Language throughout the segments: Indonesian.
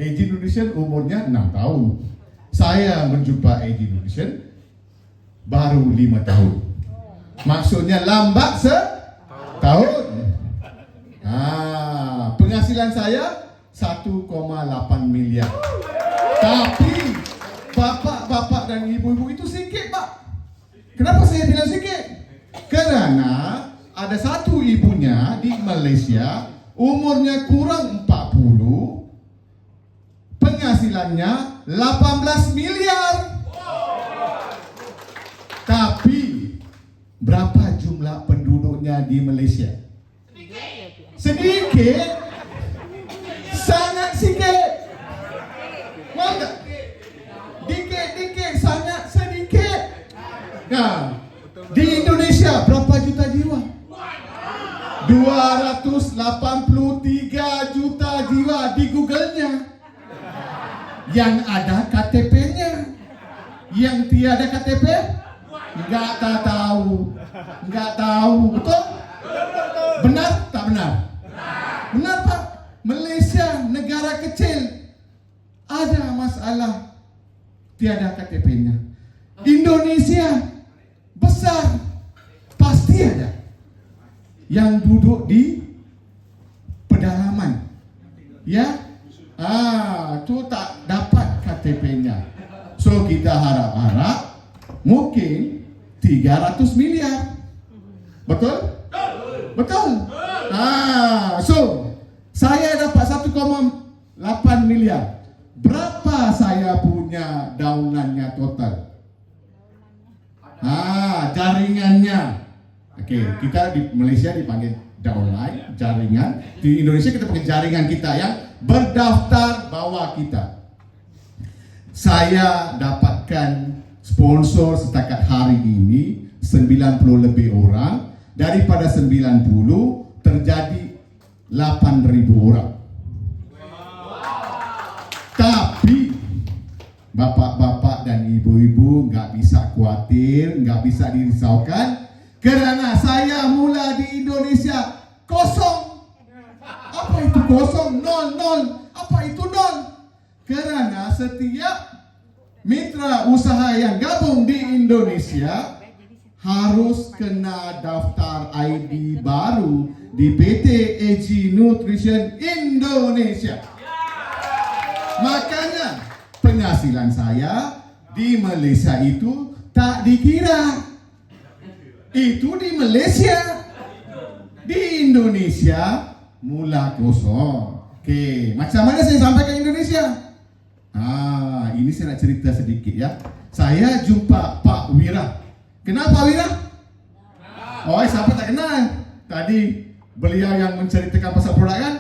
AG Nutrition umurnya 6 tahun. Saya menjumpa AG Nutrition baru 5 tahun. Maksudnya lambat setahun. Penghasilan saya 1,8 miliar. Tapi bapak-bapak dan ibu-ibu itu sedikit, Pak. Kenapa saya bilang sedikit? Karena ada satu ibunya di Malaysia, umurnya kurang 40, penghasilannya 18 miliar. Tapi berapa jumlah penduduknya di Malaysia? Sedikit. Sangat sedikit. Mau tak? Dikit, sangat sedikit. Nah, di Indonesia berapa juta jiwa? 283 juta jiwa di Google-nya. Yang ada KTP-nya. Yang tiada KTP? Enggak tahu. Betul? Benar tak benar? Benar, Pak. Malaysia negara kecil, ada masalah tiada KTP-nya. Indonesia besar, pasti ada yang duduk di pedalaman, ya, tu tak dapat KTP-nya. So kita harap-harap mungkin 300 miliar. Betul? So saya dapat 1,8 miliar. Berapa saya punya daunannya total? Jaringannya. Oke, kita di Malaysia dipanggil daunan, jaringan. Di Indonesia kita pakai jaringan kita yang berdaftar bawah kita. Saya dapatkan sponsor setakat hari ini 90 lebih orang. Daripada 90 terjadi 8.000 orang. Tapi bapak-bapak dan ibu-ibu nggak bisa khawatir, nggak bisa dirisaukan, karena saya mula di Indonesia kosong. Apa itu kosong? Nol. Apa itu nol? Karena setiap mitra usaha yang gabung di Indonesia harus kena daftar ID baru di PT AG Nutrition Indonesia. Makanya penghasilan saya di Malaysia itu tak dikira. Itu di Malaysia. Di Indonesia mula kosong. Oke, macam mana saya sampai ke Indonesia? Ini saya nak cerita sedikit ya. Saya jumpa Pak Wira. Kenapa Wira? Siapa tak kenal? Tadi beliau yang menceritakan pasal produk kan?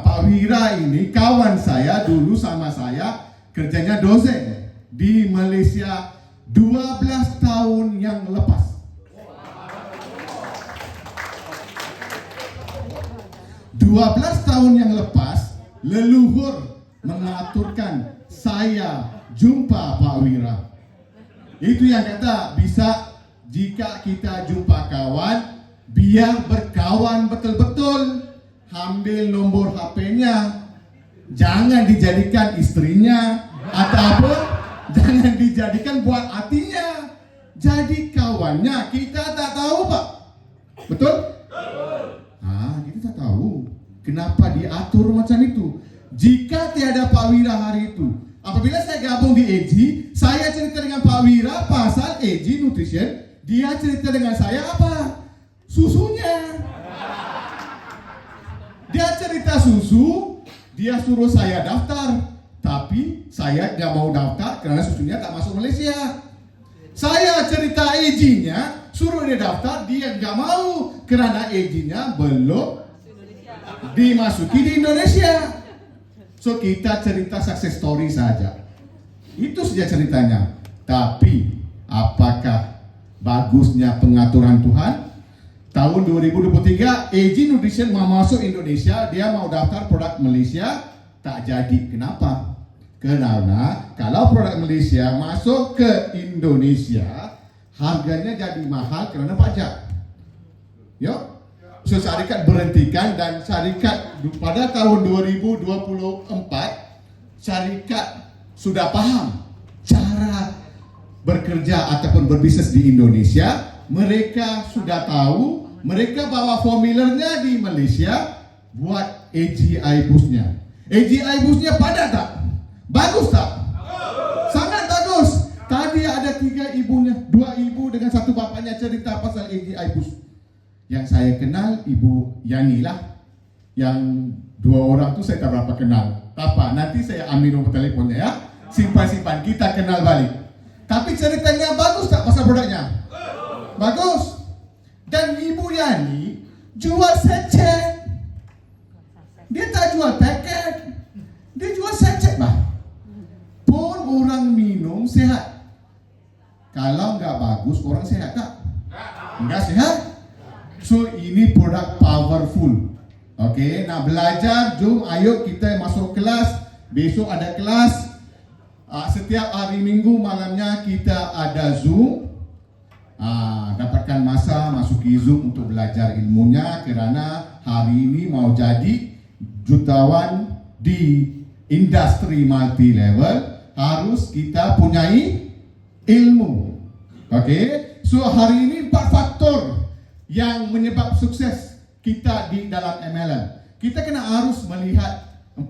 Pak Wira ini kawan saya dulu sama saya, kerjanya dosen di Malaysia 12 tahun yang lepas. 12 tahun yang lepas, leluhur mengaturkan saya jumpa Pak Wira. Itu yang kata bisa jika kita jumpa kawan, biar berkawan betul-betul. Ambil nombor HP-nya, jangan dijadikan istrinya ataupun jangan dijadikan buat hatinya. Jadi kawannya kita tak tahu, Pak. Betul? Kita tak tahu kenapa diatur macam itu. Jika tiada Pak Wira hari itu, apabila saya gabung di AG, saya cerita dengan Pak Wira pasal AG Nutrition, dia cerita dengan saya apa? Susunya. Dia cerita susu, dia suruh saya daftar, tapi saya tidak mau daftar karena susunya tak masuk Malaysia. Saya cerita AG-nya, suruh dia daftar, dia nggak mau karena AG-nya belum dimasuki di Indonesia. So kita cerita success story saja. Itu saja ceritanya. Tapi apakah bagusnya pengaturan Tuhan? Tahun 2023 AG Nutrition mau masuk Indonesia, dia mau daftar produk Malaysia, tak jadi. Kenapa? Karena kalau produk Malaysia masuk ke Indonesia, harganya jadi mahal karena pajak. So So syarikat berhentikan dan syarikat pada tahun 2024 syarikat sudah paham cara bekerja ataupun berbisnes di Indonesia. Mereka sudah tahu, mereka bawa formulernya di Malaysia, buat AGI busnya. AGI busnya padat tak? Bagus tak? Sangat bagus. Tadi ada 3 ibunya, 2 ibu dengan 1 bapaknya cerita pasal AGI bus. Yang saya kenal Ibu Yani lah. Yang 2 orang tu saya tak berapa kenal. Tak apa, nanti saya ambil nombor teleponnya ya. Simpan-simpan, kita kenal balik. Tapi ceritanya bagus tak pasal produknya? Bagus. Dan Ibu Yani jual sachet. Dia tak jual paket. Dia jual sachet bah. Pun orang minum sehat. Kalau enggak bagus, orang sehat tak? Enggak sehat. So ini produk powerful. Okey, nak belajar, jom ayo kita masuk kelas. Besok ada kelas. Setiap hari Minggu malamnya kita ada Zoom. Dapatkan masa masuki Zoom untuk belajar ilmunya, kerana hari ini mau jadi jutawan di industri multi level, harus kita punyai ilmu. Okey, so hari ini 4 faktor yang menyebab sukses kita di dalam MLM. Kita kena harus melihat 4